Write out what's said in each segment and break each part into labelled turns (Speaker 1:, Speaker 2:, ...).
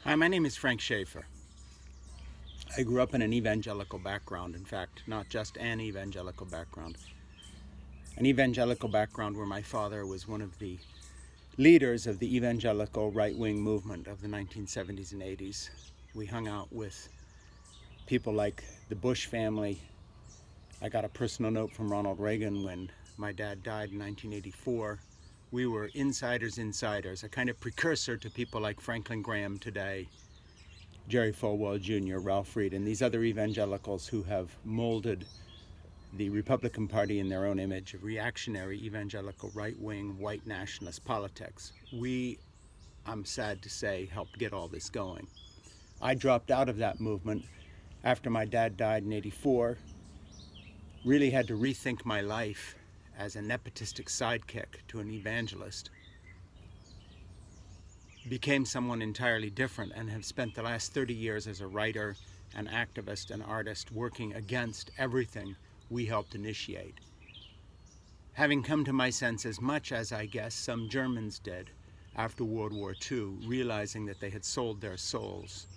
Speaker 1: Hi, my name is Frank Schaefer. I grew up in an evangelical background, in fact, not just an evangelical background. An evangelical background where my father was one of the leaders of the evangelical right-wing movement of the 1970s and 80s. We hung out with people like the Bush family. I got a personal note from Ronald Reagan when my dad died in 1984. We were insiders, a kind of precursor to people like Franklin Graham today, Jerry Falwell Jr., Ralph Reed, and these other evangelicals who have molded the Republican Party in their own image of reactionary evangelical right-wing white nationalist politics. We, I'm sad to say, helped get all this going. I dropped out of that movement after my dad died in '84, really had to rethink my life as a nepotistic sidekick to an evangelist. Became someone entirely different and have spent the last 30 years as a writer, an activist, an artist, working against everything we helped initiate. Having come to my senses, much as I guess some Germans did after World War II, realizing that they had sold their souls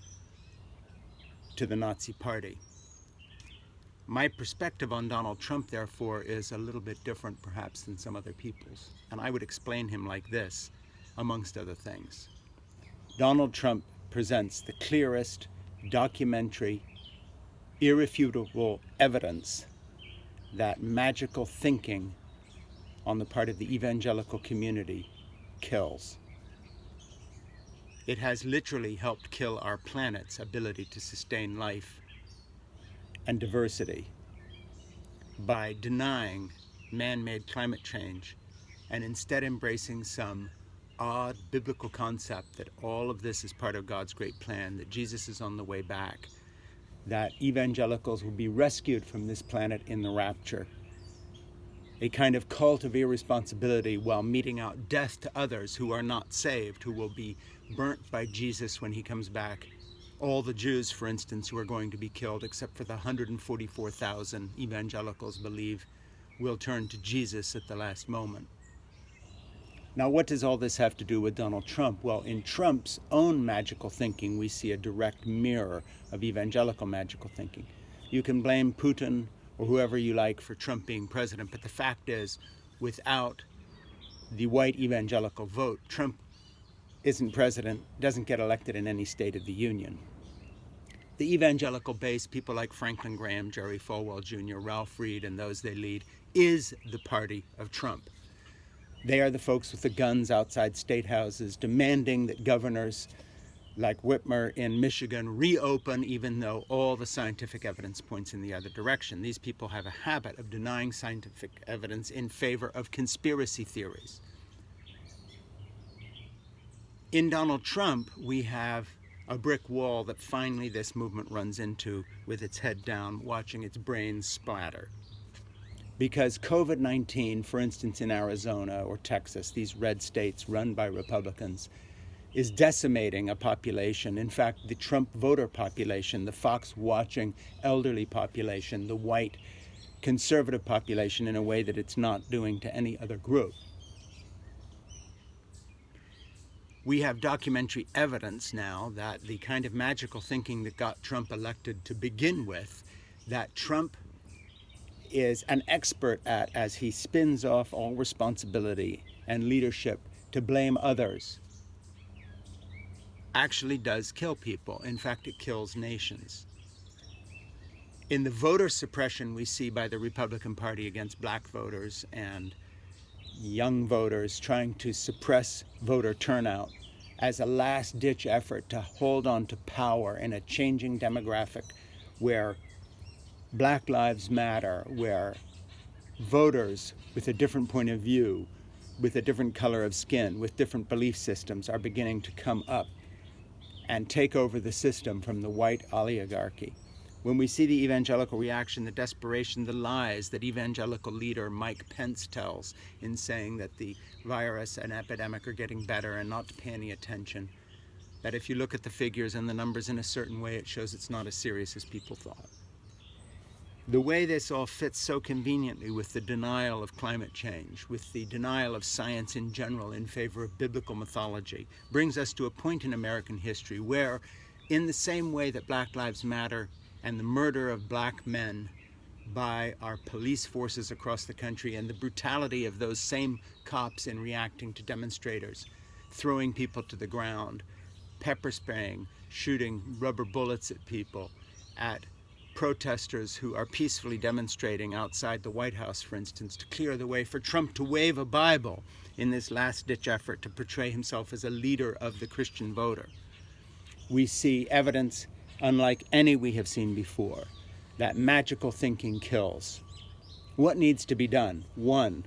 Speaker 1: to the Nazi Party. My perspective on Donald Trump, therefore, is a little bit different perhaps than some other people's, and I would explain him like this, amongst other things. Donald Trump presents the clearest, documentary, irrefutable evidence that magical thinking on the part of the evangelical community kills. It has literally helped kill our planet's ability to sustain life and diversity by denying man-made climate change and instead embracing some odd biblical concept that all of this is part of God's great plan, that Jesus is on the way back, that evangelicals will be rescued from this planet in the rapture. A kind of cult of irresponsibility while meting out death to others who are not saved, who will be burnt by Jesus when he comes back. All the Jews, for instance, who are going to be killed, except for the 144,000 evangelicals believe will turn to Jesus at the last moment. Now, what does all this have to do with Donald Trump? Well, in Trump's own magical thinking, we see a direct mirror of evangelical magical thinking. You can blame Putin or whoever you like for Trump being president, but the fact is, without the white evangelical vote, Trump isn't president, doesn't get elected in any State of the Union. The evangelical base, people like Franklin Graham, Jerry Falwell Jr., Ralph Reed, and those they lead, is the party of Trump. They are the folks with the guns outside state houses demanding that governors like Whitmer in Michigan reopen, even though all the scientific evidence points in the other direction. These people have a habit of denying scientific evidence in favor of conspiracy theories. In Donald Trump, we have a brick wall that finally this movement runs into with its head down, watching its brains splatter. Because COVID-19, for instance, in Arizona or Texas, these red states run by Republicans, is decimating a population. In fact, the Trump voter population, the Fox-watching elderly population, the white conservative population in a way that it's not doing to any other group. We have documentary evidence now that the kind of magical thinking that got Trump elected to begin with, that Trump is an expert at as he spins off all responsibility and leadership to blame others, actually does kill people. In fact, it kills nations. In the voter suppression we see by the Republican Party against black voters and young voters trying to suppress voter turnout as a last-ditch effort to hold on to power in a changing demographic where Black Lives Matter, where voters with a different point of view, with a different color of skin, with different belief systems are beginning to come up and take over the system from the white oligarchy. When we see the evangelical reaction, the desperation, the lies that evangelical leader Mike Pence tells in saying that the virus and epidemic are getting better and not to pay any attention, that if you look at the figures and the numbers in a certain way, it shows it's not as serious as people thought. The way this all fits so conveniently with the denial of climate change, with the denial of science in general in favor of biblical mythology, brings us to a point in American history where, in the same way that Black Lives Matter and the murder of black men by our police forces across the country and the brutality of those same cops in reacting to demonstrators, throwing people to the ground, pepper spraying, shooting rubber bullets at people, at protesters who are peacefully demonstrating outside the White House, for instance, to clear the way for Trump to wave a Bible in this last-ditch effort to portray himself as a leader of the Christian voter. We see evidence unlike any we have seen before, that magical thinking kills. What needs to be done? One,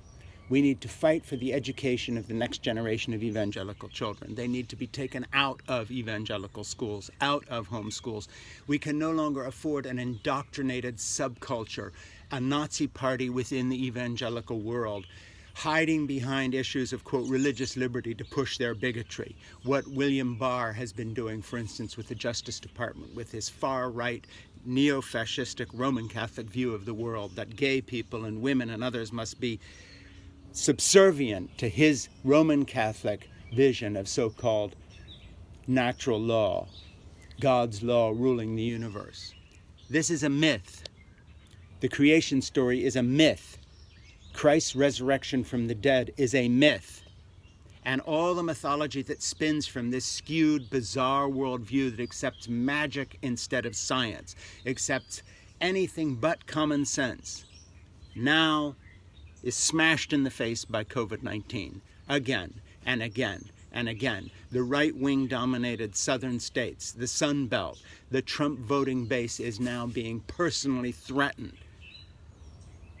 Speaker 1: we need to fight for the education of the next generation of evangelical children. They need to be taken out of evangelical schools, out of homeschools. We can no longer afford an indoctrinated subculture, a Nazi party within the evangelical world, hiding behind issues of, quote, religious liberty to push their bigotry. What William Barr has been doing, for instance, with the Justice Department, with his far-right, neo-fascistic Roman Catholic view of the world, that gay people and women and others must be subservient to his Roman Catholic vision of so-called natural law, God's law ruling the universe. This is a myth. The creation story is a myth. Christ's resurrection from the dead is a myth. And all the mythology that spins from this skewed, bizarre worldview that accepts magic instead of science, accepts anything but common sense, now is smashed in the face by COVID-19 again and again and again. The right-wing dominated southern states, the Sun Belt, the Trump voting base is now being personally threatened.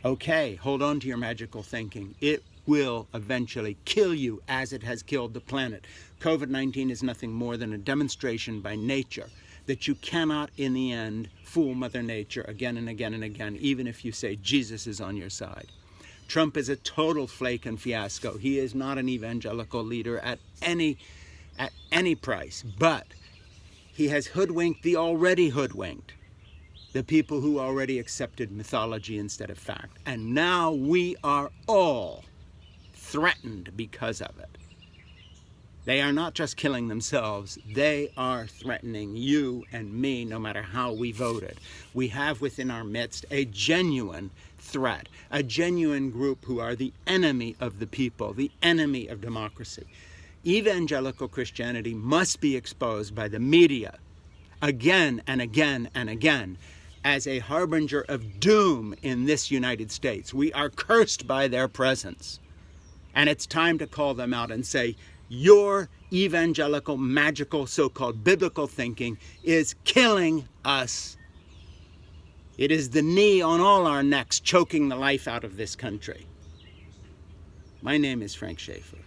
Speaker 1: Okay, hold on to your magical thinking. It will eventually kill you as it has killed the planet. COVID-19 is nothing more than a demonstration by nature that you cannot, in the end, fool Mother Nature again and again and again, even if you say Jesus is on your side. Trump is a total flake and fiasco. He is not an evangelical leader at any price, but he has hoodwinked the already hoodwinked, the people who already accepted mythology instead of fact. And now we are all threatened because of it. They are not just killing themselves, they are threatening you and me, no matter how we voted. We have within our midst a genuine threat, a genuine group who are the enemy of the people, the enemy of democracy. Evangelical Christianity must be exposed by the media again and again and again as a harbinger of doom in this United States. We are cursed by their presence. And it's time to call them out and say, your evangelical, magical, so-called biblical thinking is killing us. It is the knee on all our necks choking the life out of this country. My name is Frank Schaeffer.